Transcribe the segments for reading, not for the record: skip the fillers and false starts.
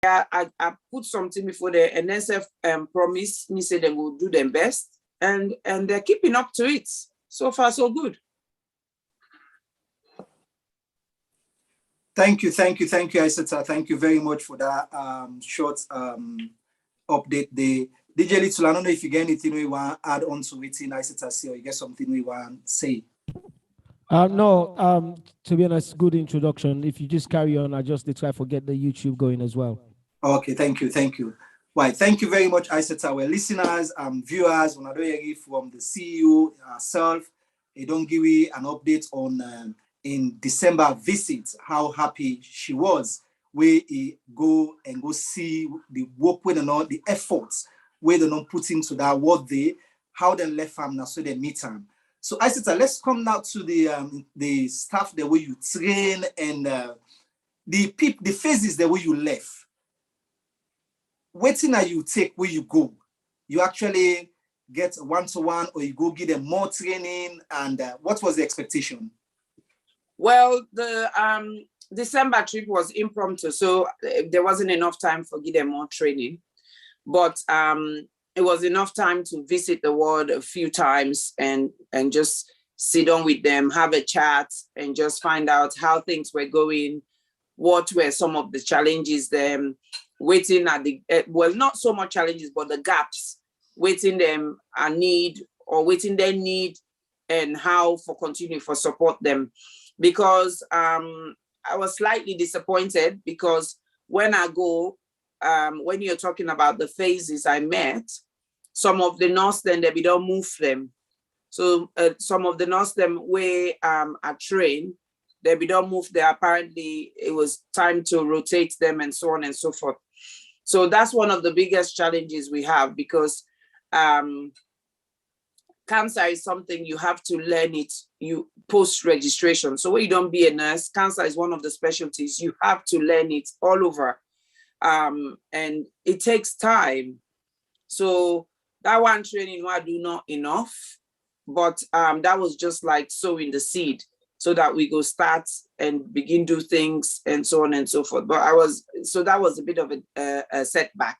I put something before the NSF promise me say they will do their best, and they're keeping up to it. So far, so good. Thank you, Isatta. Thank you very much for that short update. The DJ Little, I don't know if you get anything we want to add on to it in Isatta say, or you get something we want to say. No, to be honest, good introduction. If you just carry on, I just try to forget the YouTube going as well. Okay, thank you. Right, thank you very much, Isatta. Our listeners, viewers, when I do from the CEO herself, they don't give you an update on in December visit, how happy she was. Where he go see the work with and all the efforts where they're not putting to that what they, how they left him now so they meet him. So Isatta, let's come now to the staff, the way you train and the phases the way you left. Waiting that you take where you go. You actually get one-to-one or you go give them more training, and what was the expectation? Well, the December trip was impromptu, so there wasn't enough time for give them more training. But it was enough time to visit the ward a few times and just sit down with them, have a chat, and just find out how things were going, what were some of the challenges, them waiting at the, well, not so much challenges, but the gaps, waiting them a need or waiting their need, and how for continue for support them. Because I was slightly disappointed because when I go, when you're talking about the phases I met, some of the nurse then they don't move them. So some of the nurse them where I train, they don't move there. Apparently it was time to rotate them and so on and so forth. So that's one of the biggest challenges we have, because cancer is something you have to learn it, you post-registration. So when you don't be a nurse, cancer is one of the specialties. You have to learn it all over. And it takes time. So that one training I do not enough, but that was just like sowing the seed so that we go start and begin do things and so on and so forth. But so that was a bit of a setback.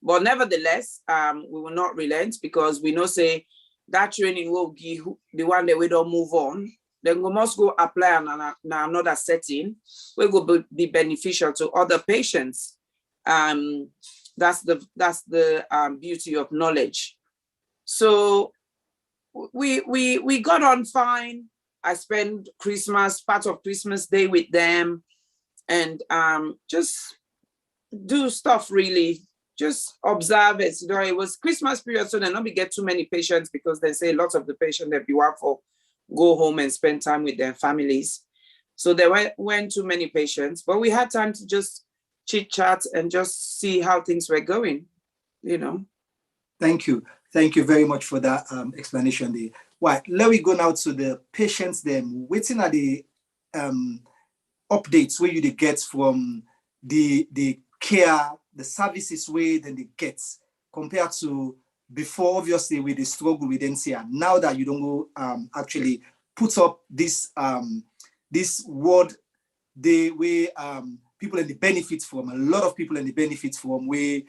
But nevertheless, we will not relent, because we know say that training will give the one that we don't move on. Then we must go apply on another setting. We will be beneficial to other patients. That's the beauty of knowledge. So we got on fine. I spent part of Christmas Day with them, and just do stuff really. Just observe it. You know, it was Christmas period, so then not get too many patients, because they say lots of the patients that be work for go home and spend time with their families. So there weren't too many patients, but we had time to just chit chat and just see how things were going, you know. Thank you very much for that explanation there. Right, let me go now to the patients then. Waiting at the updates where you get from the care, the services where then they get compared to before, obviously with the struggle with NCR. Now that you don't go actually put up this this word the way people in the benefits from, a lot of people in the benefits from, where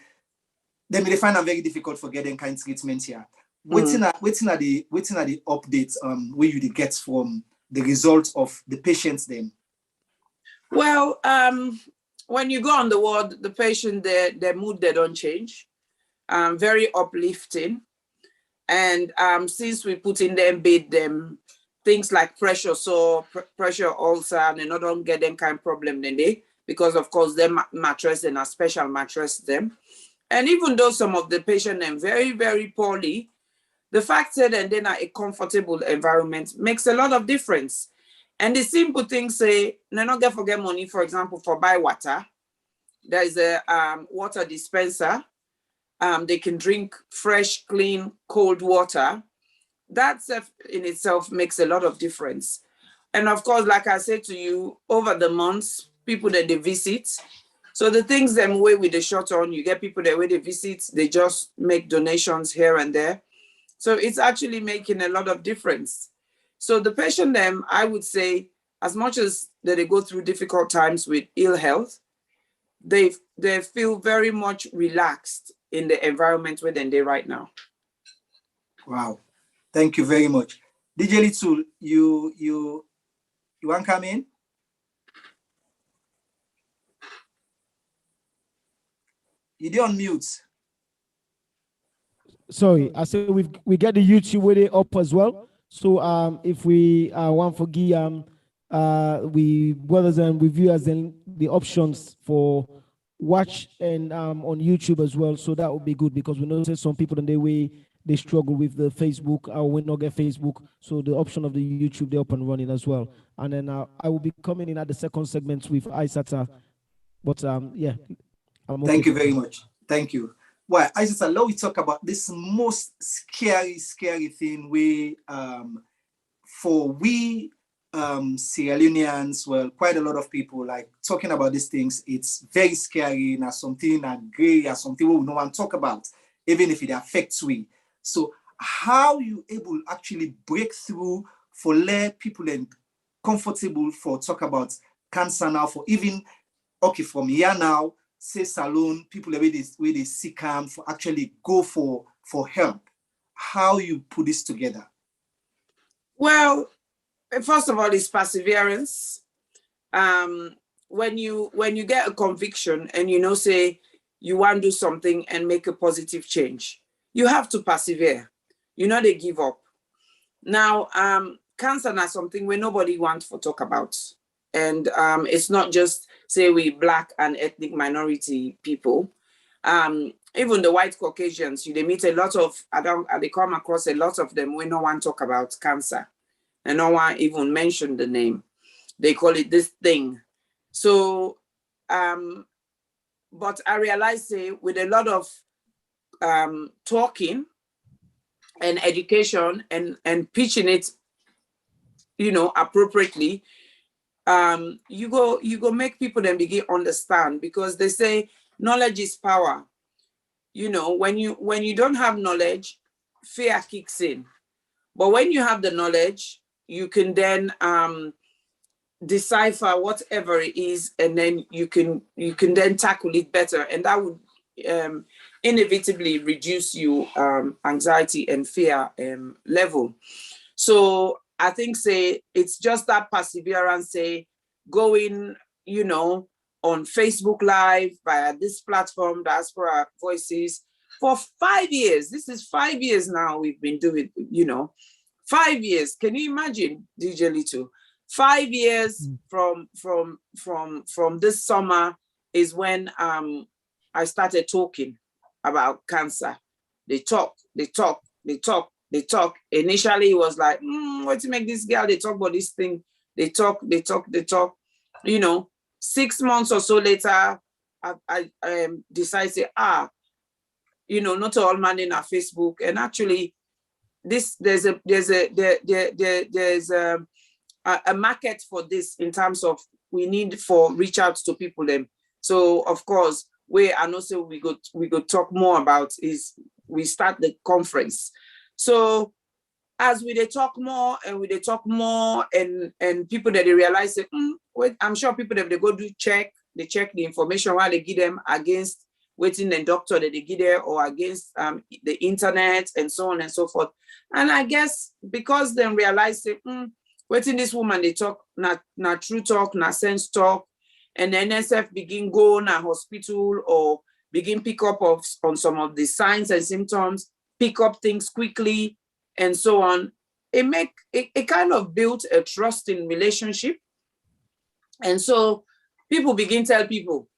they find it very difficult for getting kind of treatment here. Waiting at the updates where you get from the results of the patients then. Well, when you go on the ward, the patient, their mood, they don't change. Very uplifting. And since we put in them, bid them things like pressure ulcer, and they don't get them kind of problem then because of course their mattress and a special mattress them. And even though some of the patient them very, very poorly, the fact that and then a comfortable environment makes a lot of difference. And the simple things say, they not forget money, for example, for buy water. There is a water dispenser. They can drink fresh, clean, cold water. That in itself makes a lot of difference. And of course, like I said to you, over the months, people that they visit. So the things them way with the short on, you get people that way they visit, they just make donations here and there. So it's actually making a lot of difference. So the patient them, I would say, as much as that they go through difficult times with ill health, they feel very much relaxed in the environment where they're right now. Wow, thank you very much. DJ Little, you want to come in? You're on mute. Sorry, I said we get the YouTube with it up as well. So if we want for we brothers and reviewers and the options for watch and on YouTube as well. So that would be good because we know that some people in their way they struggle with the Facebook or will not get Facebook. So the option of the YouTube they're up and running as well. And then I will be coming in at the second segment with Isatta. But yeah, thank you very much. Thank you. Well, Isatta, let we talk about this most scary thing we for we Sierra Leoneans, well, quite a lot of people like talking about these things. It's very scary and something that gray or something we no one talk about, even if it affects we. So how you able actually break through for let people and comfortable for talk about cancer now for even okay from here now say salon people where they seek for actually go for help. How you put this together? Well, first of all, it's perseverance. When you get a conviction and you know, say you want to do something and make a positive change, you have to persevere. You know, they give up. Now, cancer is something where nobody wants to talk about. And it's not just, say, we Black and ethnic minority people. Even the white Caucasians, they meet a lot of, they come across a lot of them when no one talk about cancer. And no one even mentioned the name. They call it this thing. So, but I realized, say, with a lot of talking and education and pitching it, you know, appropriately, you go make people then begin understand, because they say knowledge is power. You know, when you don't have knowledge, fear kicks in. But when you have the knowledge, you can then decipher whatever it is, and then you can then tackle it better, and that would inevitably reduce your anxiety and fear level. So I think, say, it's just that perseverance, say, going, you know, on Facebook Live via this platform, Diaspora Voices, for 5 years. This is 5 years now we've been doing, you know, 5 years. Can you imagine, DJ Little? 5 years from this summer is when I started talking about cancer. They talk. Initially, it was like, what to make this girl, they talk about this thing. They talk. You know, 6 months or so later, I decided, you know, not all man in our Facebook. And actually, there's a market for this in terms of we need for reach out to people them. So of course, and also we go talk more about is we start the conference. So as we talk more and people that they realize that, wait, I'm sure people that they go do check the information while they give them against waiting the doctor that they give there or against the internet and so on and so forth. And I guess because they realize that, waiting this woman they talk not true talk, not sense talk, and the NSF begin go na hospital or begin pick up on some of the signs and symptoms, pick up things quickly, and so on. It kind of built a trusting relationship. And so people begin tell people,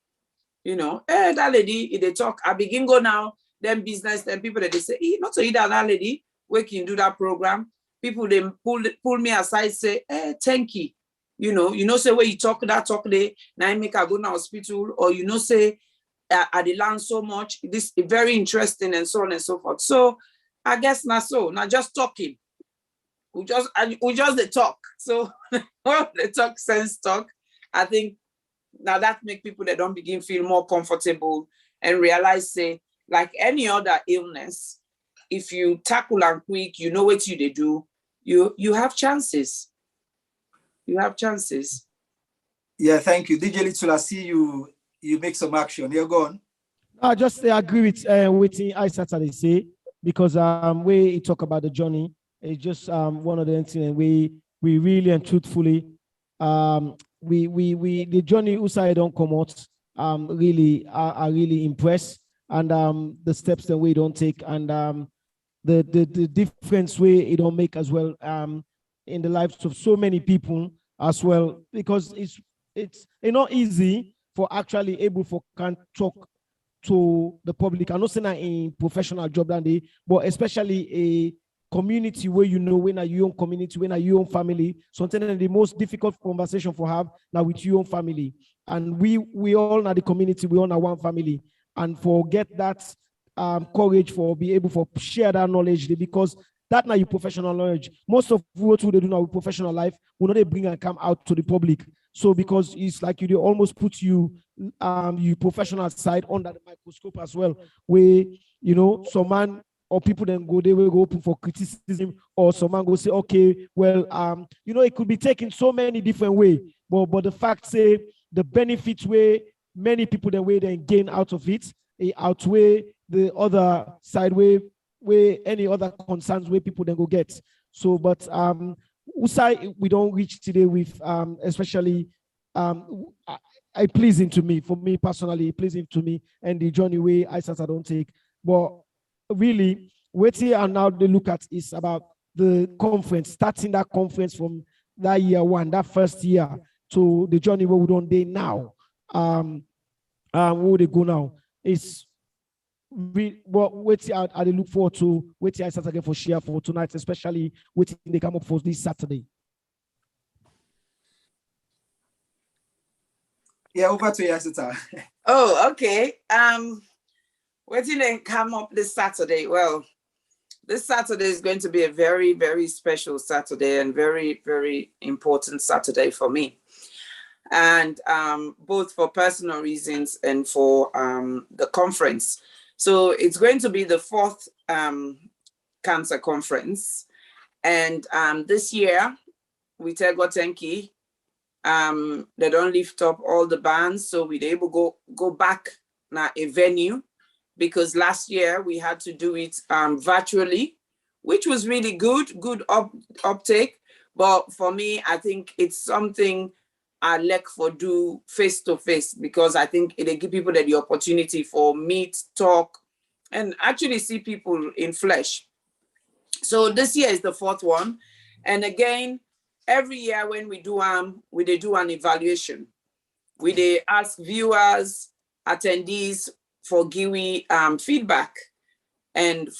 you know, hey, that lady, they talk, I begin go now, then business, then people that they say, not to eat that lady, we can do that program. People then pull me aside, say, hey, thank you. You know, say where you talk there, now I make I go to hospital, or you know, say I they learn so much. This is very interesting, and so on and so forth. So I guess not just talking. We just the talk. So well, the talk sense talk. I think now that make people that don't begin feel more comfortable and realize, say, like any other illness, if you tackle and quick, you know what they do, you have chances. You have chances. Yeah, thank you. DJ Little, I see you you make some action. You're gone. I just agree with Isatta they say, because we talk about the journey, it's just one of the things, and we really and truthfully we the journey Usai don't come out really are really impressed, and the steps that we don't take, and the difference way it don't make as well in the lives of so many people as well, because it's not easy for actually able for can talk to the public. I'm not saying that in professional job that day, but especially a community where you know when are your own community, when are your own family. Sometimes the most difficult conversation for have now with your own family. And we all are the community, we all are one family. And for get that courage for be able for share that knowledge, because that now your professional knowledge. Most of what they do now with professional life will not they bring and come out to the public. So because it's like you almost put you professional side under the microscope as well, where you know some man or people then go, they will go open for criticism, or some man go say, okay, well, you know, it could be taken so many different ways, but the fact say the benefits where many people the way they gain out of it, it outweigh the other side where any other concerns where people then go get. So, but Usai, we don't reach today with especially I pleasing to me, for me personally, pleasing to me, and the journey way I don't take. But really, what here and now they look at is about the conference, starting that conference from that year one, that first year, to the journey where we don't day now. Where they go now is what I look forward to. Wait I start again for share for tonight, especially waiting they come up for this Saturday. Yeah, over to you, Isatta. Oh, okay. Waiting they come up this Saturday. Well, this Saturday is going to be a very, very special Saturday and very, very important Saturday for me. And both for personal reasons and for the conference. So it's going to be the 4th cancer conference. And this year, we tell Gotenki, they don't lift up all the bands. So we're able to go back na a venue, because last year we had to do it virtually, which was really good uptake. But for me, I think it's something I like for do face to face, because I think it give people the opportunity for meet, talk, and actually see people in flesh. So this year is the 4th one. And again, every year when we do an evaluation, we ask viewers, attendees for giving feedback, and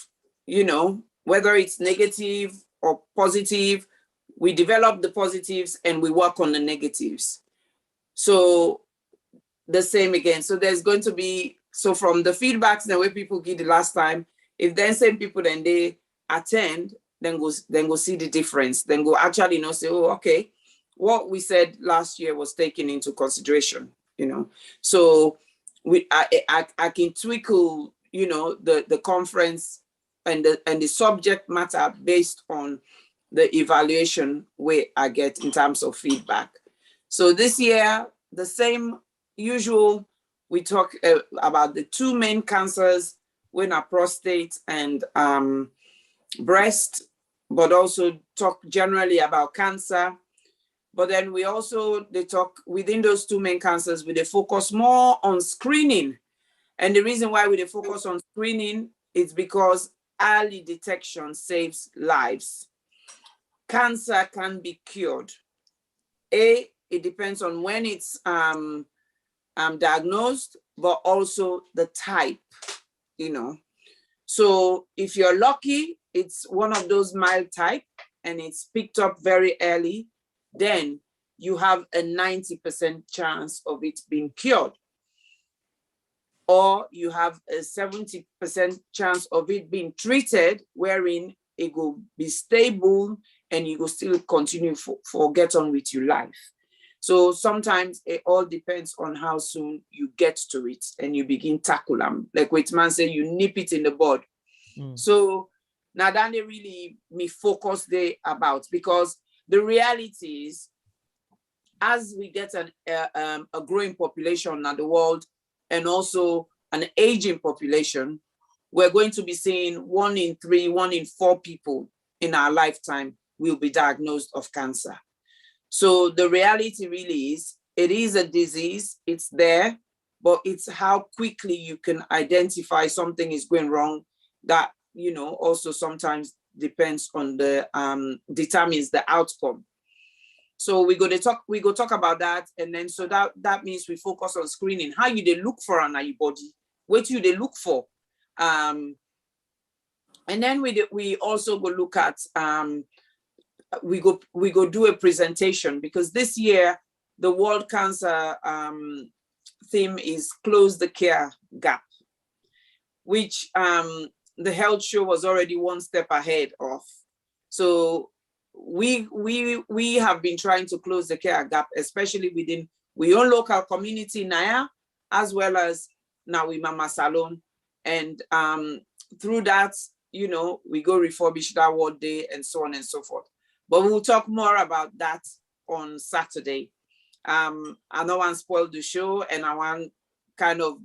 you know, whether it's negative or positive, we develop the positives and we work on the negatives. So the same again. So there's going to be, so from the feedbacks the way people give the last time, if then same people then they attend, then go see the difference, then go actually say, oh, okay, what we said last year was taken into consideration, you know. So I can twinkle, you know, the conference and the subject matter based on the evaluation where I get in terms of feedback. So this year, the same usual, we talk about the 2 main cancers, when are prostate and breast, but also talk generally about cancer. But then we also, they talk within those 2 main cancers, they focus more on screening. And the reason why we focus on screening is because early detection saves lives. Cancer can be cured. It depends on when it's diagnosed, but also the type, you know. So if you're lucky, it's one of those mild type and it's picked up very early, then you have a 90% chance of it being cured. Or you have a 70% chance of it being treated, wherein it will be stable and you will still continue for get on with your life. So sometimes it all depends on how soon you get to it and you begin tackle them. Like what man say, you nip it in the bud. So now that they really me focus there about, because the reality is, as we get a growing population in the world, and also an aging population, we're going to be seeing 1 in 3, 1 in 4 people in our lifetime will be diagnosed of cancer. So the reality really is, it is a disease, it's there, but it's how quickly you can identify something is going wrong that, you know, also sometimes depends on the, determines the outcome. So we go talk about that, and then so that means we focus on screening. How you they look for an your body? What you they look for? And then we also go look at we go do a presentation, because this year the World Cancer theme is Close the Care Gap, which the health show was already 1 step ahead of. So we have been trying to close the care gap, especially within we own local community Naya, as well as now we Mama Salon. And through that, you know, we go refurbish that World Day and so on and so forth. But we'll talk more about that on Saturday. I don't want to spoil the show, and I want kind of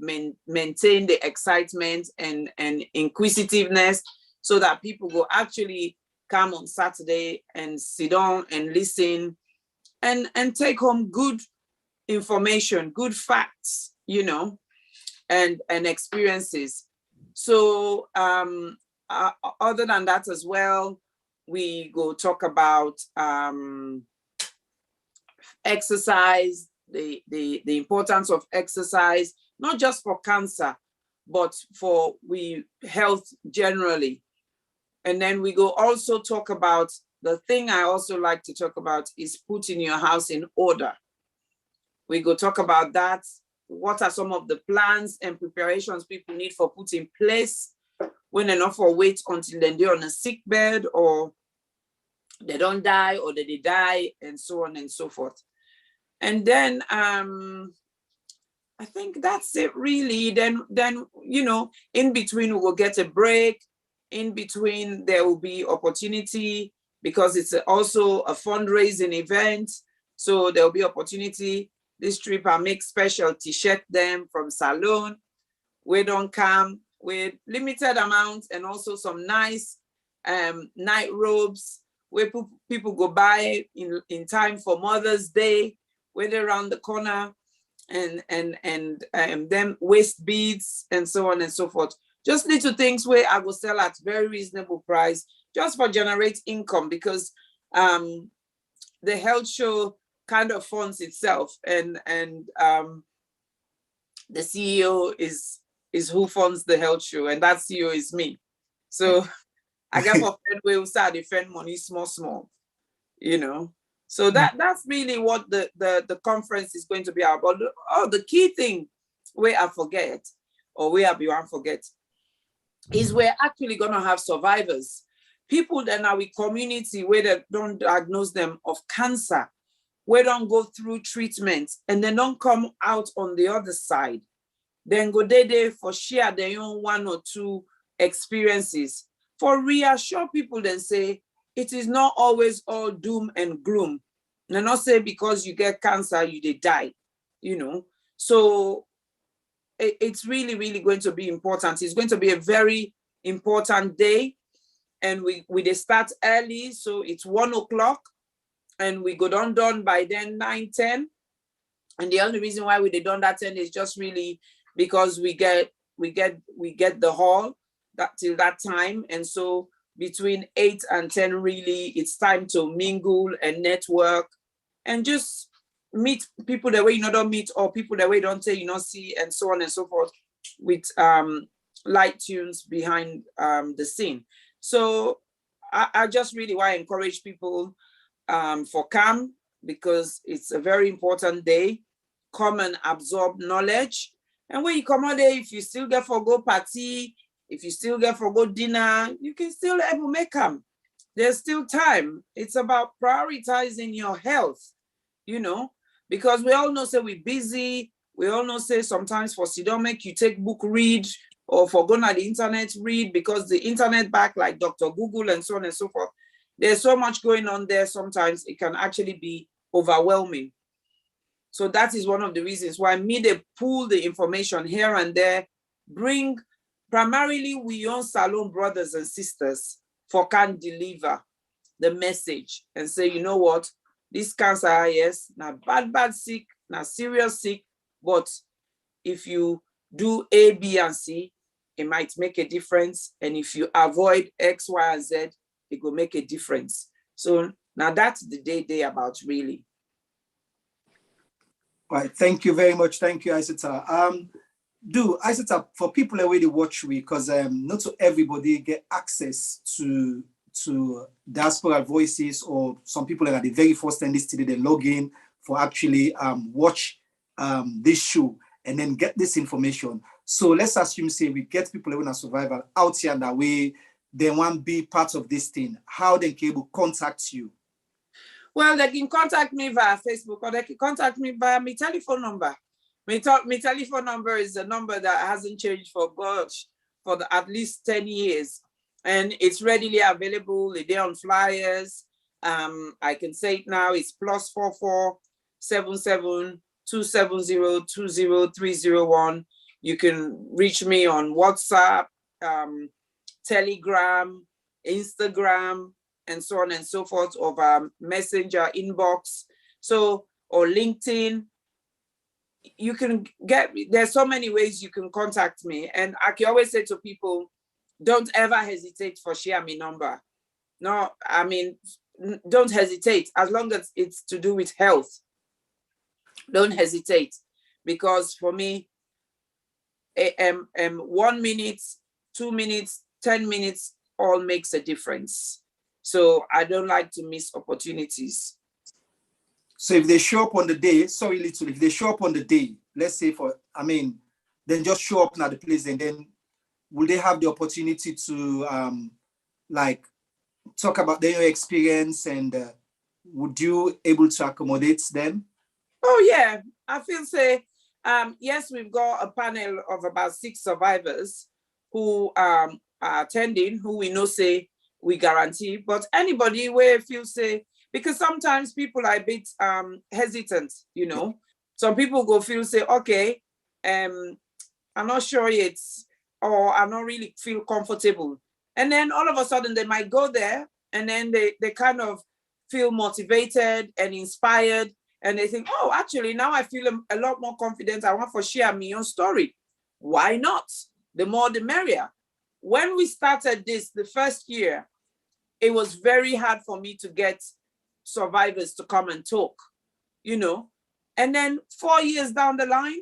maintain the excitement and inquisitiveness, so that people will actually come on Saturday and sit down and listen and take home good information, good facts, you know, and experiences. So other than that as well, we go talk about exercise, the importance of exercise, not just for cancer, but for health generally. And then we go also talk about, the thing I also like to talk about is putting your house in order. We go talk about that. What are some of the plans and preparations people need for put in place when they're not for wait until then they're on a sick bed, or they don't die, or they die, and so on and so forth. And then I think that's it really. Then you know, in between we will get a break. In between there will be opportunity, because it's also a fundraising event. So there will be opportunity. This trip I make special t-shirt them from Salone. We don't come with limited amounts, and also some nice night robes where people go buy in time for Mother's Day, where they're around the corner, and then waist beads and so on and so forth. Just little things where I will sell at very reasonable price, just for generate income, because the health show kind of funds itself, and the CEO is who funds the health show, and that CEO is me. So I get for friend we will start defend money small, you know. So that's really what the conference is going to be about. Oh, the key thing where I forget, or where I be one forget, is we're actually gonna have survivors, people that are with community where they don't diagnose them of cancer, where don't go through treatment, and they don't come out on the other side. Then go there for share their own 1 or 2 experiences, for reassure people, then say it is not always all doom and gloom. And not say because you get cancer you they die, you know. So it's really, really going to be important. It's going to be a very important day, and we start early, so it's 1 o'clock, and we go done by then 9-10. And the only reason why we done that 10 is just really because we get the hall that till that time, and so between 8 and 10 really it's time to mingle and network and just meet people that way you don't meet, or people that way you don't say you don't see, and so on and so forth, with light tunes behind the scene. So I just really want to encourage people for come, because it's a very important day. Come and absorb knowledge. And when you come out there, if you still get for go party, if you still get for go dinner, you can still able make them. There's still time. It's about prioritizing your health, you know, because we all know say we're busy. We all know say sometimes for don't make you take book read, or for going on the internet read, because the internet back like Dr. Google and so on and so forth. There's so much going on there. Sometimes it can actually be overwhelming. So that is one of the reasons why they pull the information here and there, bring, primarily we own Salone brothers and sisters for can deliver the message and say, you know what, this cancer, yes, now bad sick, now serious sick, but if you do A, B, and C, it might make a difference. And if you avoid X, Y, and Z, it will make a difference. So now that's the day about really. Right, thank you very much. Thank you, Isatta. Isatta, for people that really watch me, because not to everybody get access to Diaspora Voices, or some people that are the very first time this today, they log in for actually watch this show and then get this information. So let's assume, say, we get people living a survival out here and that way, they want to be part of this thing. How they can able contact you? Well, they can contact me via Facebook, or they can contact me via my telephone number. My telephone number is a number that hasn't changed for at least 10 years. And it's readily available. It's there on flyers. I can say it now. It's +44 77 270 20301. You can reach me on WhatsApp, Telegram, Instagram, and so on and so forth, of Messenger, inbox, so, or LinkedIn. You can there's so many ways you can contact me. And I can always say to people, don't ever hesitate for share my number. No, I mean, don't hesitate, as long as it's to do with health. Don't hesitate, because for me, 1 minute, 2 minutes, 10 minutes, all makes a difference. So I don't like to miss opportunities. So if they show up on the day, if they show up on the day, let's say then just show up at the place, and then will they have the opportunity to like talk about their experience, and would you able to accommodate them? Oh yeah, I feel say, yes, we've got a panel of about 6 survivors who are attending, who we know say we guarantee, but anybody where feel say, because sometimes people are a bit hesitant, you know. Some people go feel say, okay, I'm not sure it's, or I don't really feel comfortable. And then all of a sudden they might go there, and then they kind of feel motivated and inspired, and they think, oh, actually now I feel a lot more confident. I want to share my own story. Why not? The more the merrier. When we started this, the first year, it was very hard for me to get survivors to come and talk, you know. And then 4 years down the line,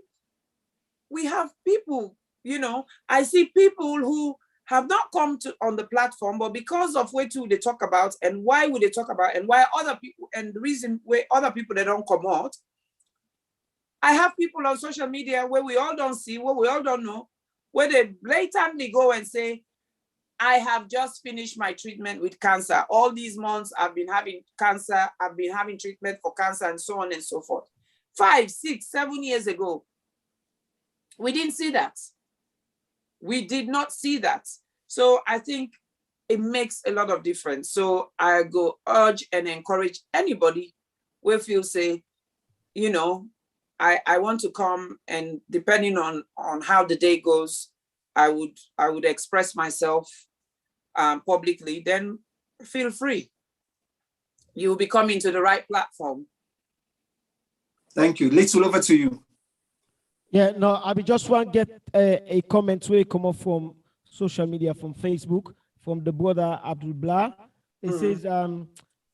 we have people, you know, I see people who have not come to on the platform, but because of what they talk about and why would they talk about, and why other people, and the reason why other people, they don't come out. I have people on social media where we all don't see, where we all don't know, where they blatantly go and say, I have just finished my treatment with cancer. All these months I've been having cancer, I've been having treatment for cancer, and so on and so forth. 5, 6, 7 years ago, we didn't see that. We did not see that. So I think it makes a lot of difference. So I go urge and encourage anybody who feel say, you know, I want to come, and depending on how the day goes, I would express myself publicly, then feel free. You'll be coming to the right platform. Thank you. Little over to you. Yeah, no, I just want to get a comment where come up from social media, from Facebook, from the brother Abdul Blah. It says,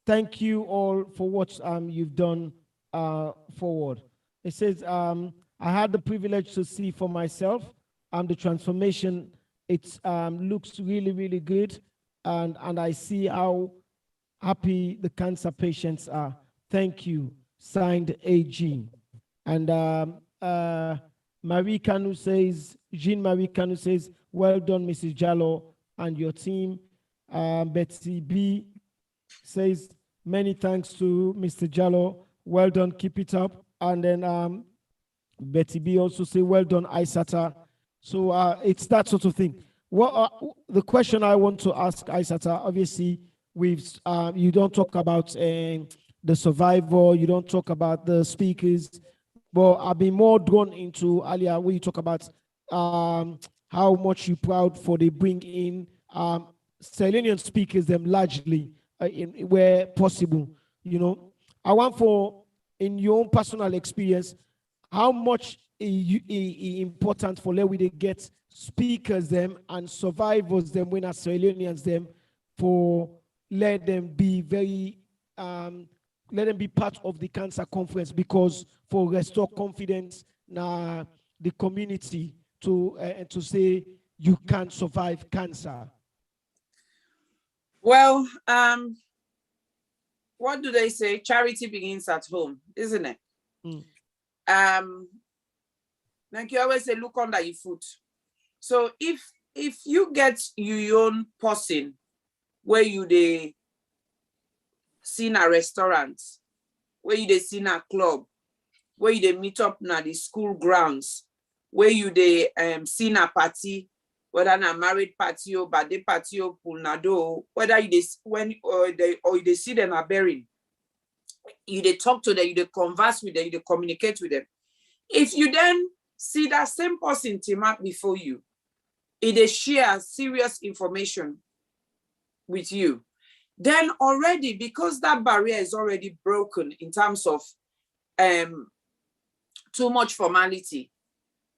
thank you all for what you've done forward. It says, I had the privilege to see for myself the transformation. It looks really, really good. And I see how happy the cancer patients are. Thank you. Signed, AG. And Marie Kanu says, Jean-Marie Kanu says, well done, Mrs. Jalloh and your team. Betsy B says, many thanks to Mr. Jalloh. Well done, keep it up. And then Betty B also say, well done, Isatta. So it's that sort of thing. What the question I want to ask Isatta, obviously, you don't talk about the survivor, you don't talk about the speakers, but I've been more drawn into earlier when you talk about how much you proud for they bring in Sierra Leonean speakers them largely where possible. You know, I want for in your own personal experience, how much important for let we they get speakers them and survivors them when as Sierra Leoneans them for let them be very let them be part of the cancer conference because for restore confidence na the community to and to say you can survive cancer. Well, what do they say? Charity begins at home, isn't it? Like you always say, look under your foot. So if you get your own person where you they see in a restaurant, where you they see in a club, where you they meet up na the school grounds, where you they see in a party, whether na married party or birthday party or pool nado, whether you they see them a burying, you they talk to them, you they converse with them, you they communicate with them. If you then see that same person team up before you, they share serious information with you, then already, because that barrier is already broken in terms of too much formality,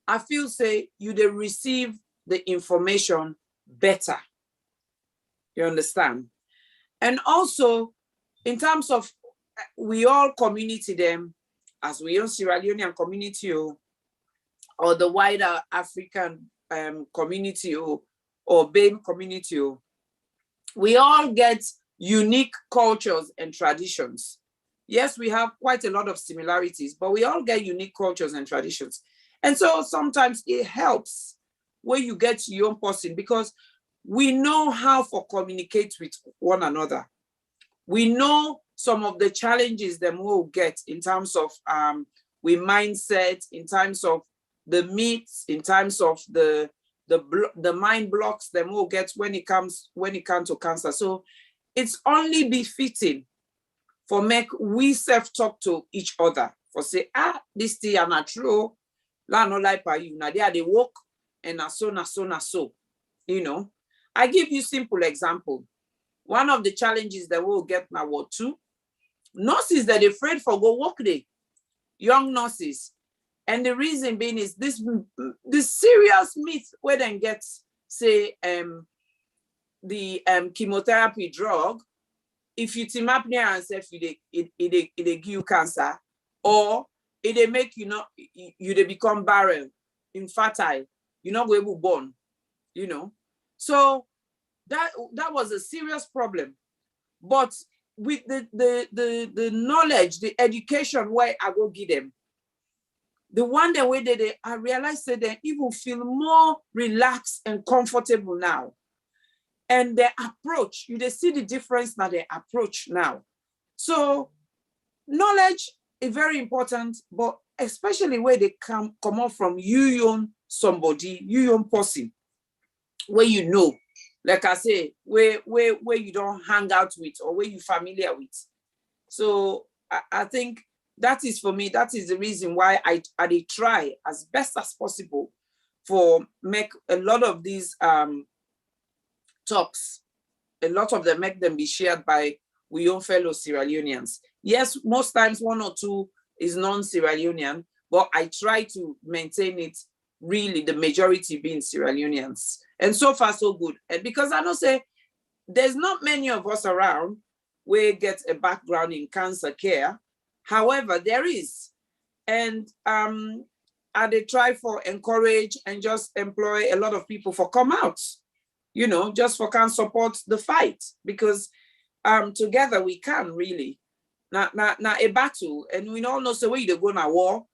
I feel say you they receive the information better. You understand? And also, in terms of we all community them, as we own Sierra Leonean community or the wider African community or BAME community, we all get unique cultures and traditions. Yes, we have quite a lot of similarities, but we all get unique cultures and traditions. And so sometimes it helps when you get your own person because we know how to communicate with one another. We know some of the challenges that we'll get in terms of we mindset, in terms of the myths, in terms of the mind blocks that we'll get when it comes to cancer. So it's only befitting for make we self-talk to each other for say, this thing are not true, la no like by you. Now they walk and so, you know. I give you simple example. One of the challenges that we'll get now what too, nurses that are afraid for go work day, young nurses. And the reason being is this serious myth where they get, say, the chemotherapy drug, if you team up near and say it give you cancer, or it make you know you they become barren, infertile, you're not going to be born, you know. So that was a serious problem. But with the knowledge, the education where I go give them, the one that way I realized that they even feel more relaxed and comfortable now. And their approach, you they see the difference now, their approach now. So knowledge is very important, but especially where they come out from you own somebody, you own person, where you know, like I say, where you don't hang out with or where you familiar with. So I think that is for me, that is the reason why I try as best as possible for make a lot of these talks, a lot of them make them be shared by we own fellow Sierra Leoneans. Yes, most times one or two is non-Sierra Leonean, but I try to maintain it really the majority being Sierra Leoneans. And so far so good. And because I don't say there's not many of us around where get a background in cancer care. However, there is. And they try for encourage and just employ a lot of people for come out, you know, just for can support the fight, because together we can really. Now a battle, and we all know so where you go na war,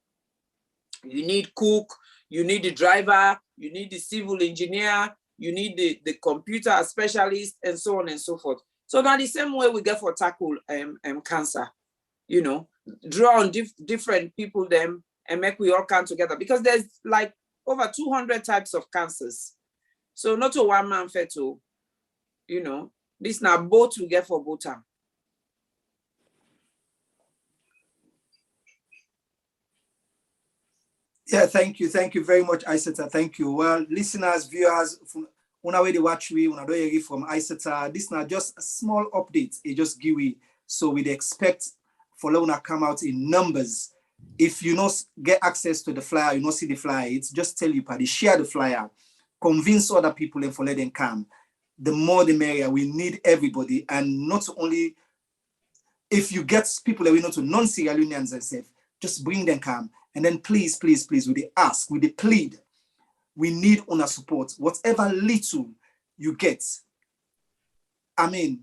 you need cook, you need the driver, you need the civil engineer, you need the computer specialist, and so on and so forth. So now the same way we get for tackle cancer, you know, draw on different people them and make we all come together, because there's like over 200 types of cancers. So not a one man fit to, you know, this now both we get for both time. Yeah, thank you very much, Isatta. Thank you. Well, listeners, viewers, una way they watch we, una do hear from Isatta. This now just a small update. It just give we, so we'd expect for una come out in numbers. If you not get access to the flyer, you not see the flyer, it's just tell you, Paddy, share the flyer, convince other people and for let them come. The more the merrier. We need everybody, and not only if you get people that we know to non-Sierra Leoneans and stuff, just bring them come. And then please, please, please, with the ask, with the plead, we need on support. Whatever little you get, I mean,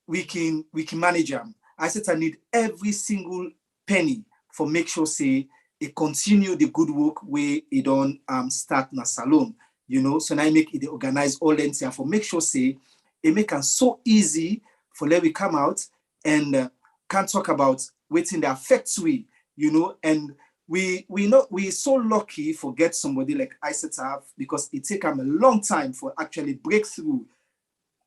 we can manage them. I said I need every single penny for make sure say it continue the good work where it don't start na salon. You know, so now I make it organize all them for make sure say it make it so easy for let we come out and can talk about waiting the affects we, you know, and we know we so lucky for get somebody like Isatta because it take them a long time for actually breakthrough.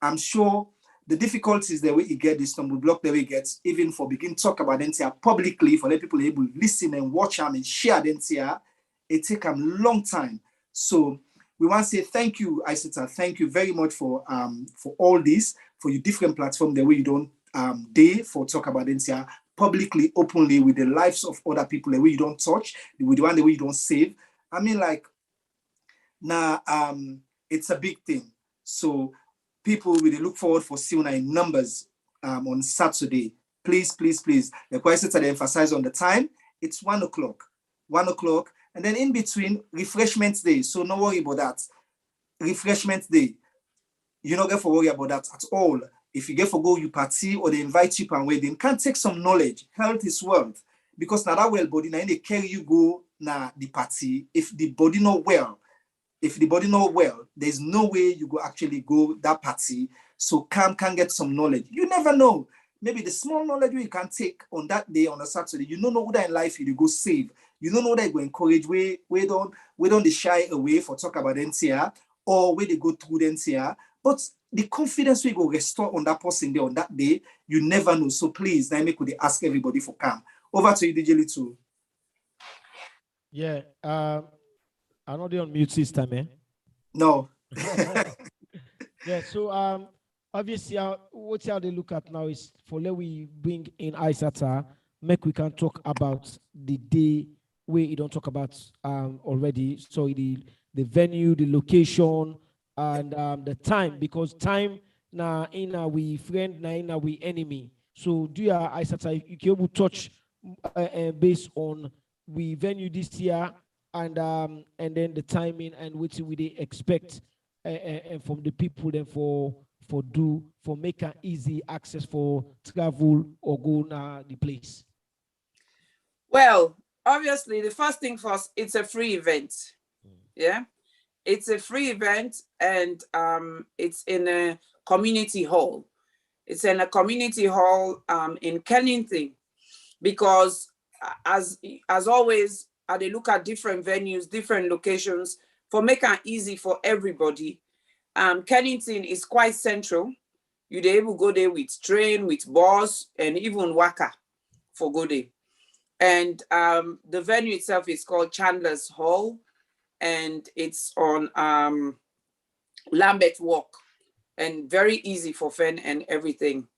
I'm sure the difficulties the way you get this stumble block the way it gets, even for begin talk about NTR publicly for let people able to listen and watch them and share NTR, it take them long time. So we want to say thank you, Isatta. Thank you very much for all this, for your different platform the way you don't day for talk about NTR publicly, openly with the lives of other people the way you don't touch, with the one the way you don't save. I mean, like now it's a big thing. So people really look forward for seeing in numbers on Saturday. Please, please, please. The question that I emphasize on the time, it's 1 o'clock. 1 o'clock. And then in between, refreshment day. So no worry about that. Refreshment day. You don't get to worry about that at all. If you get to go, you party or they invite you and wedding, can take some knowledge. Health is wealth. Because now that well body, now they carry you go na the party. If the body not well, there's no way you go actually go that party. So can get some knowledge. You never know. Maybe the small knowledge you can take on that day on a Saturday. You don't know who that in life you go save. You don't know that you go encourage. We don't they shy away for talk about NTR or where they go through the NTR. But the confidence we go restore on that person there on that day, you never know. So please, now make we ask everybody for come. Over to you, DJ Little. Yeah. I'm not on mute this time, eh? No. Yeah, so obviously what how they look at now is for let we bring in Isatta, make we can talk about the day where you don't talk about already. So the venue, the location, and the time, because time now in we friend, now in we enemy. So do you Isatta, you can able touch based on we venue this year and then the timing and which we they expect from the people then for make an easy access for travel or go na the place. Well, obviously, the first thing first, it's a free event. Yeah, it's a free event, and it's in a community hall. It's in a community hall in Kennington, because as always, they look at different venues, different locations for make it easy for everybody. Kennington is quite central. You'd able to go there with train, with bus, and even waka for go there. And the venue itself is called Chandler's Hall, and it's on Lambeth Walk, and very easy for fun and everything.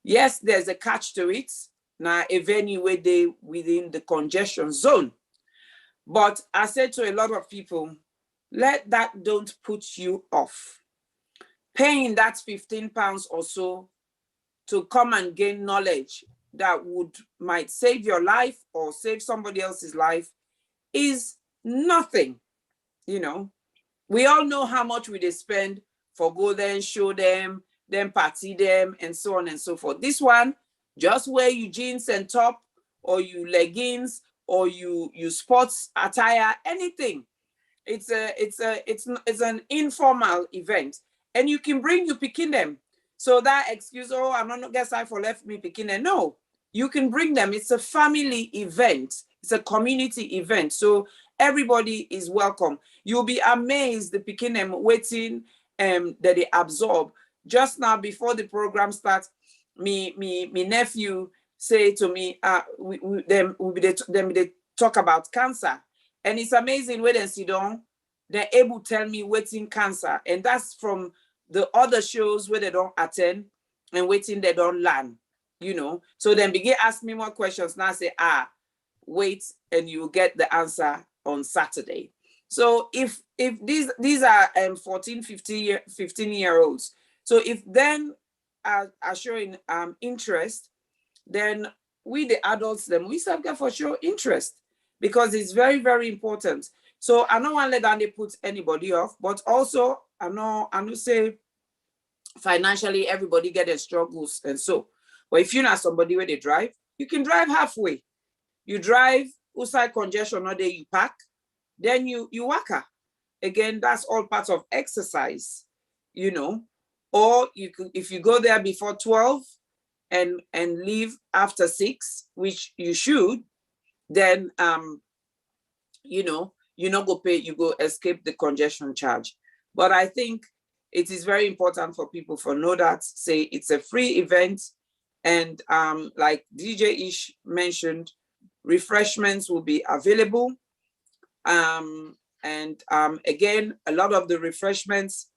Yes, there's a catch to it. Now, a venue where they within the congestion zone. But I said to a lot of people, let that don't put you off. Paying that £15 or so to come and gain knowledge that might save your life or save somebody else's life is nothing. You know, we all know how much we spend for go there and show them, then party them, and so on and so forth. This one, just wear you jeans and top, or you leggings, or you sports attire, anything. It's an informal event, and you can bring you picking them. So that excuse, oh, I'm not guess I for left me picking them. No, you can bring them. It's a family event. It's a community event. So everybody is welcome. You'll be amazed the picking them waiting that they absorb. Just now before the program starts, me nephew say to me, they talk about cancer. And it's amazing when they sit down, they're able to tell me waiting cancer. And that's from the other shows where they don't attend and waiting they don't learn, you know. So then begin ask me more questions. Now I say, wait, and you get the answer on Saturday. So if these are 14, 15-year-olds, so if then are showing interest, then we the adults, then we self get for sure interest, because it's very, very important. So I don't want to let that they put anybody off, but also I know say financially everybody get their struggles and so. But if you're not somebody where they drive, you can drive halfway. You drive outside congestion, or there you park, then you waka. Again, that's all part of exercise, you know. Or you could, if you go there before 12 and leave after 6, which you should, then you know, you not go pay, you go escape the congestion charge. But I think it is very important for people to know that, say it's a free event, and like DJ Ish mentioned, refreshments will be available. Again, a lot of the refreshments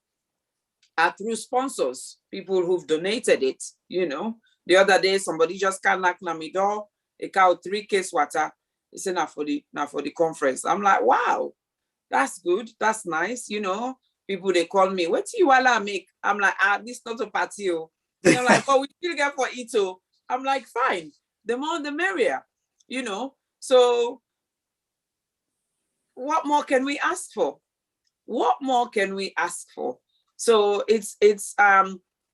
are through sponsors, people who've donated it, you know. The other day, somebody just came knock on my door, a cow 3 case water. It's enough for the conference. I'm like, wow, that's good. That's nice. You know, people, they call me, what do you want to make? I'm like, this not a party. They're like, oh, we still get for it. I'm like, fine. The more, the merrier, you know. So what more can we ask for? What more can we ask for? So it's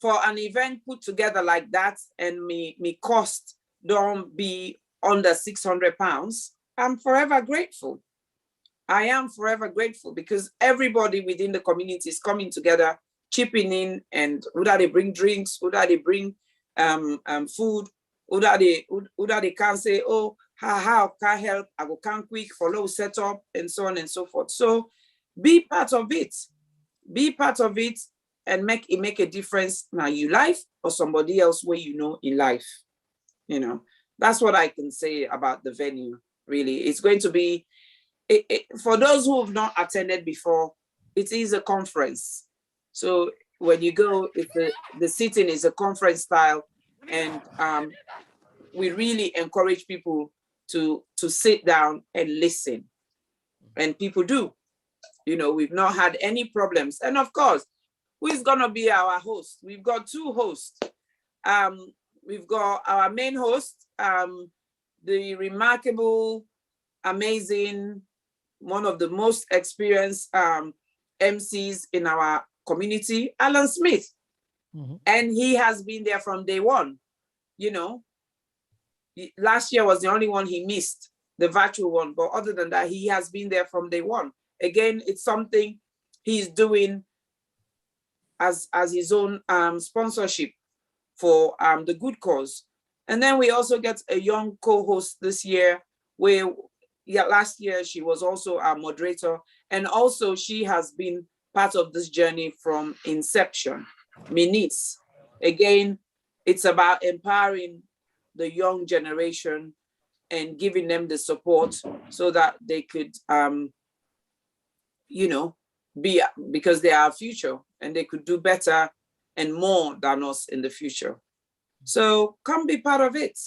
for an event put together like that, and me cost don't be under £600, I'm forever grateful. I am forever grateful, because everybody within the community is coming together, chipping in, and whether they bring drinks, whether they bring food, whether they can say, oh, how can I help? I go can quick for low setup, and so on and so forth. So be part of it. Be part of it, and make a difference now you life, or somebody else where you know in life. You know, that's what I can say about the venue. Really, it's going to be, for those who have not attended before, it is a conference. So when you go, if the sitting is a conference style, and we really encourage people to sit down and listen, and people do. You know, we've not had any problems. And of course, who is gonna be our host? We've got 2 hosts. We've got our main host, the remarkable, amazing, one of the most experienced MCs in our community, Alan Smith. Mm-hmm. And he has been there from day one. You know, last year was the only one he missed, the virtual one. But other than that, he has been there from day one. Again, it's something he's doing as his own sponsorship for the good cause. And then we also get a young co-host this year, where last year she was also our moderator, and also she has been part of this journey from inception. Minutes. Again, it's about empowering the young generation and giving them the support so that they could you know, because they are our future, and they could do better and more than us in the future. So come be part of it.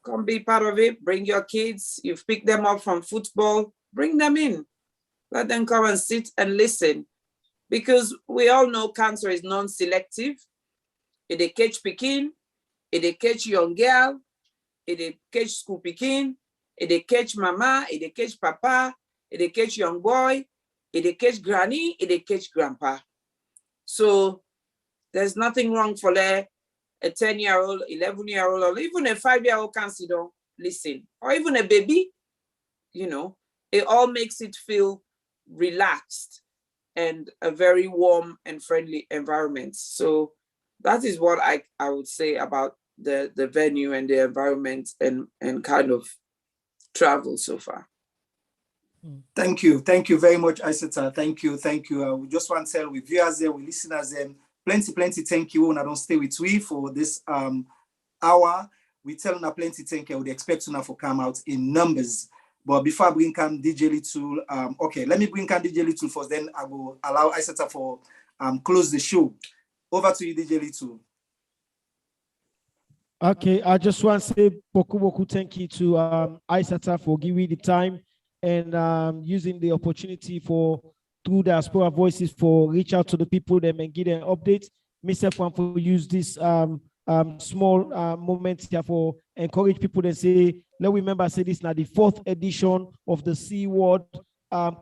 Come be part of it. Bring your kids. You've picked them up from football. Bring them in. Let them come and sit and listen. Because we all know cancer is non-selective. It catch pikin, it catch young girl, it catch school pikin, it catch mama, it catch papa, it catch young boy, it catch granny, it catch grandpa. So there's nothing wrong for a 10-year-old, 11-year-old, or even a 5-year-old can sit down, listen, or even a baby. You know, it all makes it feel relaxed and a very warm and friendly environment. So that is what I would say about the venue and the environment and kind of travel so far. Thank you very much, Isatta. Thank you. We just want to tell we viewers there, we listeners them, plenty thank you. And I don't stay with we for this hour. We tell them plenty thank you. We expect to now for come out in numbers. But before I bring on DJ Little, okay, let me bring on DJ Little first, then I will allow Isatta for close the show. Over to you, DJ Little. Okay, I just want to say boku thank you to Isatta for giving the time and using the opportunity for through diaspora voices for reach out to the people that may give an update. Myself want to use this small moment here for encourage people to say, let remember say this now the 4th edition of the C World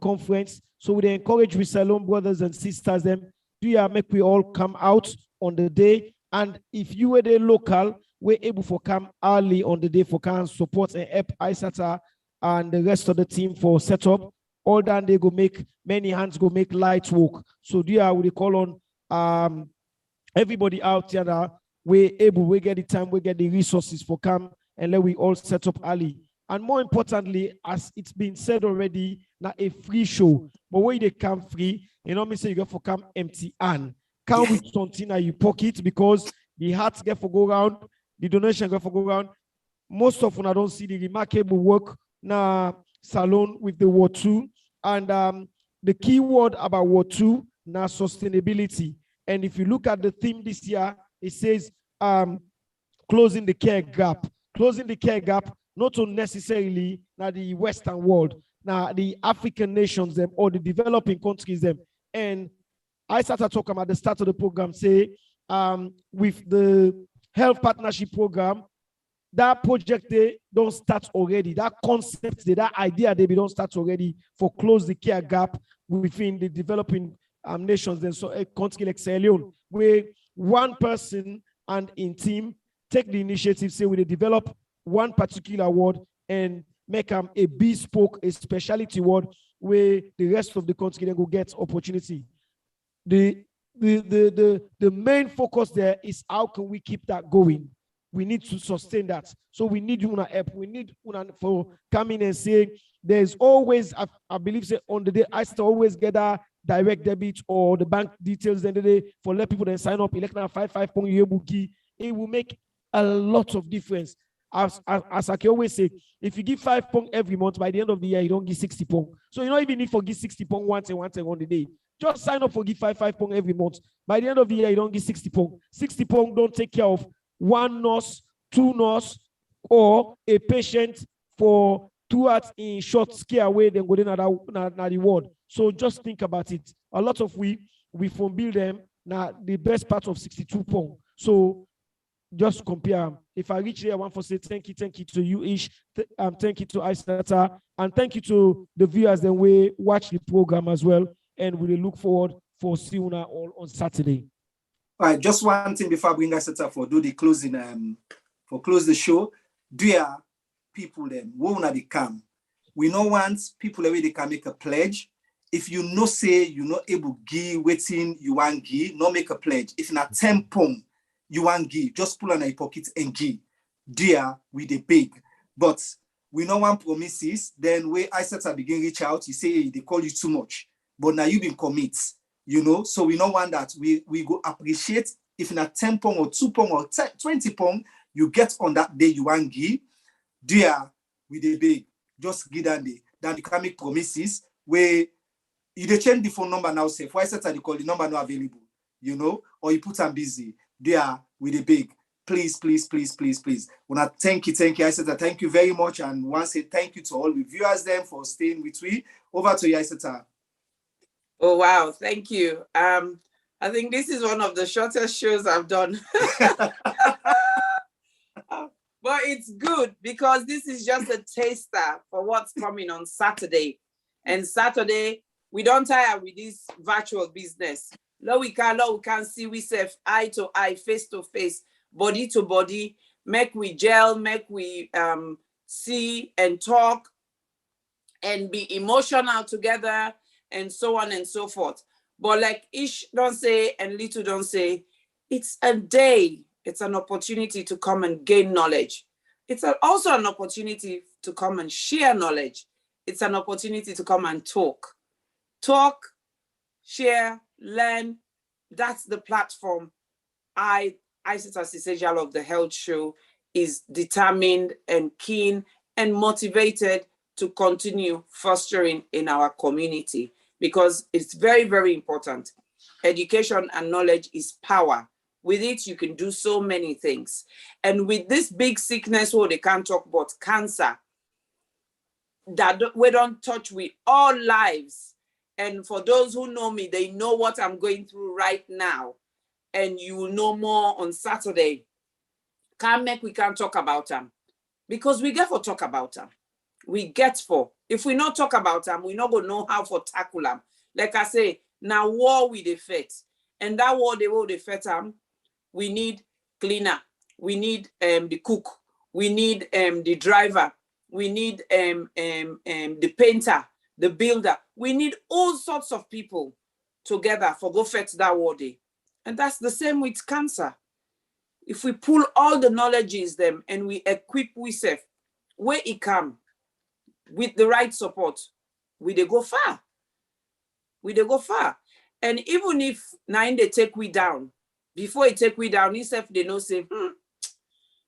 conference. So we encourage we SaLone brothers and sisters them, make we all come out on the day. And if you were the local, we're able to come early on the day for can support and help Isatta and the rest of the team for setup. All that they go make many hands go make light work. So we call on everybody out here now. We get the time, we get the resources for come and let we all set up early. And more importantly, as it's been said already, now a free show. But when they come free, you know me say you got for come empty and come with something in your pocket because the hearts get for go around, the donation get for go around. Most of them I don't see the remarkable work now SaLone with the War 2. And the key word about War 2 now sustainability. And if you look at the theme this year, it says closing the care gap. Closing the care gap, not necessarily now the Western world, now the African nations them or the developing countries them. And I started talking at the start of the program, say with the health partnership program, that project they don't start already. That concept, that idea they don't start already for close the care gap within the developing nations. Then so a country like Sierra Leone, where one person and in team take the initiative, say we develop one particular word and make them a bespoke, a specialty word where the rest of the country then go get opportunity. The main focus there is how can we keep that going? We need to sustain that. So we need you help. We need for coming and saying there's always, I believe say on the day I still always get a direct debit or the bank details the day for let people then sign up, elect now 55 point. It will make a lot of difference. As I can always say, if you give 5 pounds every month, by the end of the year, you don't give 60 pounds. So you don't even need to give 60 pounds once on the day. Just sign up for give 5 pounds every month. By the end of the year, you don't give 60 pounds. 60 pounds don't take care of one nurse, two nurse, or a patient for 2 hours in short scare away, then go to the ward. So just think about it. A lot of we from build them now the best part of 62 pounds. So just compare. If I reach here, I want to say thank you to you, Ish. Thank you to Isatta, and thank you to the viewers that we watch the program as well. And we look forward for seeing you all on Saturday. All right, just one thing before I bring Isatta for do the closing, for close the show. Dear people, then won't they come? We know once people already can make a pledge. If you know say you're not able to give waiting you want give, not make a pledge. If not 10 pounds you want give, just pull on your pocket and give. Dear, we the big, but we no want promises. Then when Isatta begin reach out, you say hey, they call you too much, but now you been commit. You know, so we don't want that. We go appreciate if not 10 pounds or 2 pounds or 20 pounds you get on that day you want give. Dear, we the big, just give that day. Then you can make promises where you dey change the phone number now. Say for Isatta they call the number not available, you know, or you put on busy. Dear, we the big. Please. Wanna thank you, Isatta. Thank you very much, and want to say thank you to all the viewers then for staying with me. Over to you, Isatta. Oh wow, thank you. I think this is one of the shortest shows I've done. But it's good because this is just a taster for what's coming on Saturday. And Saturday, we don't tire with this virtual business. Now we can see we self eye to eye, face to face, body to body, make we gel, make we see and talk and be emotional together and so on and so forth. But like Ish don't say and Little don't say, it's a day. It's an opportunity to come and gain knowledge. It's also an opportunity to come and share knowledge. It's an opportunity to come and talk. Talk, share, learn. That's the platform. Isatta SISAY-JALLOH of the Health Show is determined and keen and motivated to continue fostering in our community, because it's very, very important. Education and knowledge is power. With it, you can do so many things. And with this big sickness, they can't talk about cancer, that we don't touch with all lives. And for those who know me, they know what I'm going through right now. And you will know more on Saturday. We can't talk about them, because we get for talk about them. We get for, if we not talk about them, we not gonna know how for tackle them. Like I say, now war with the fight, and that war they will fight them. We need cleaner, we need the cook, we need the driver, we need the painter, the builder. We need all sorts of people together for go fight that war day. And that's the same with cancer. If we pull all the knowledges them and we equip ourselves where it come with the right support, we they go far. We they go far. And even if now they take we down, before it take we down, itself they know say,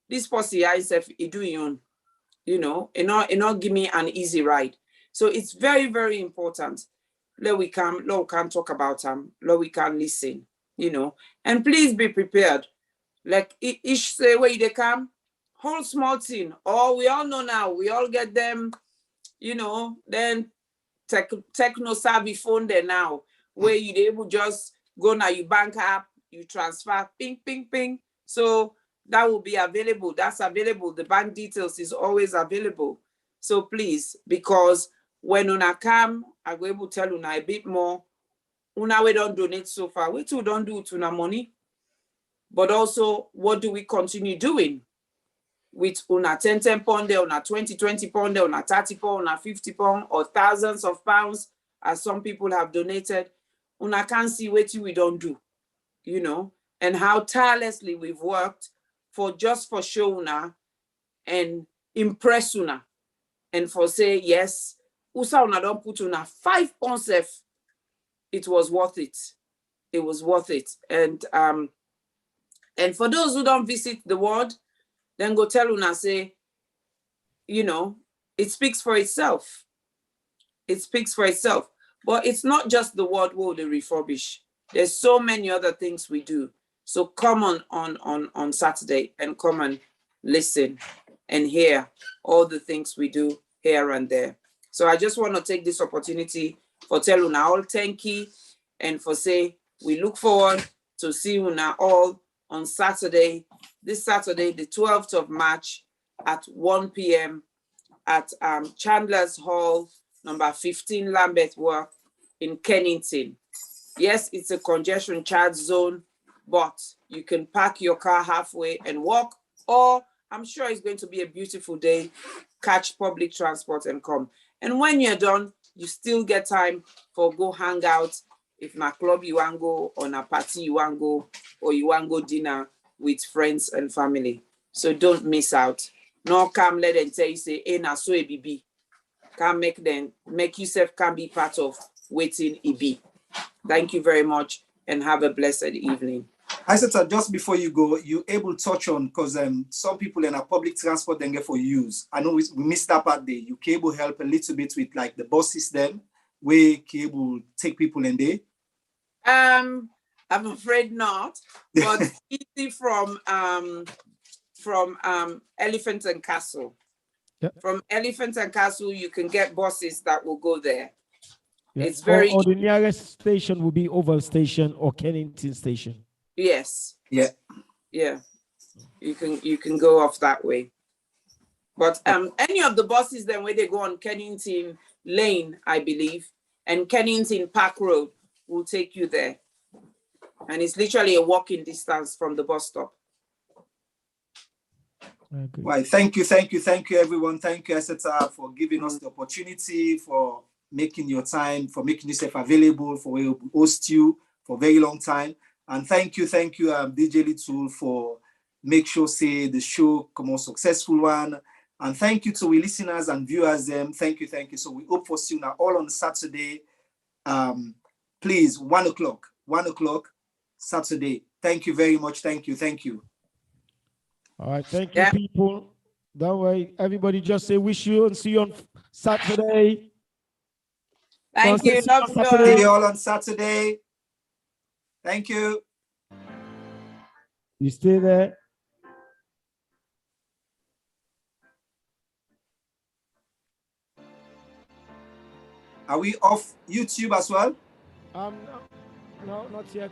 this pussy itself it doing on, you know, it not give me an easy ride. So it's very, very important. Let we can talk about them, let we can listen, you know, and please be prepared. Like each say where they come, whole small thing. Oh, we all know now, we all get them, you know, then techno savvy phone there now, where you able just go now, you bank app, you transfer, ping, ping, ping. So that will be available. That's available. The bank details is always available. So please, because when una come, I go able to tell una a bit more. Una we don't donate so far. We too don't do it una money. But also, what do we continue doing with una 10 pound there, una 20 pound there, una 30 pound, una 50 pound, or thousands of pounds, as some people have donated. Una can't see what we don't do, you know, and how tirelessly we've worked for show una and impress una, and for say yes, usa una don't put una 5 pounds. It was worth it. It was worth it. And for those who don't visit the ward, then go tell una say, you know, it speaks for itself. It speaks for itself. But it's not just the ward where they refurbish. There's so many other things we do. So come on Saturday and come and listen and hear all the things we do here and there. So I just want to take this opportunity for tell una all thank you, and for say we look forward to see una all on Saturday, this Saturday, the 12th of March at 1 p.m. at Chandler's Hall, number 15 Lambeth Walk in Kennington. Yes, it's a congestion charge zone, but you can park your car halfway and walk, or I'm sure it's going to be a beautiful day, catch public transport and come. And when you're done, you still get time for go hang out. If na club you want go, or na party you want go, or you want go dinner with friends and family. So don't miss out. No come let them tell you say, hey, na so it be. Can make yourself can be part of waiting it be. Thank you very much and have a blessed evening. Isatta, just before you go, you able to touch on, because some people in a public transport then get for use. I know we missed that part there. You can able help a little bit with like the buses then, where can able take people in there? I'm afraid not, but easy from Elephant and Castle. Yep. From Elephant and Castle, you can get buses that will go there. Yep. It's very or the nearest station will be Oval Station or Kennington Station. Yes. Yeah. Yeah. You can go off that way. But any of the buses then where they go on Kennington Lane, I believe, and Kennington Park Road will take you there. And it's literally a walking distance from the bus stop. Right. Thank you, everyone. Thank you, Isatta, for giving us the opportunity, for making your time, for making yourself available, for we host you for a very long time. And thank you, DJ Little, for make sure say the show come a successful one. And thank you to we listeners and viewers. Thank you. So we hope for see you now all on Saturday. Please, 1 o'clock, Saturday. Thank you very much. Thank you. All right, thank you, people. Don't worry. Everybody just say wish you and see you on Saturday. Thank Say you. see Love on you Saturday. See all. you all on Saturday. Thank you. You stay there. Are we off YouTube as well? No, not yet.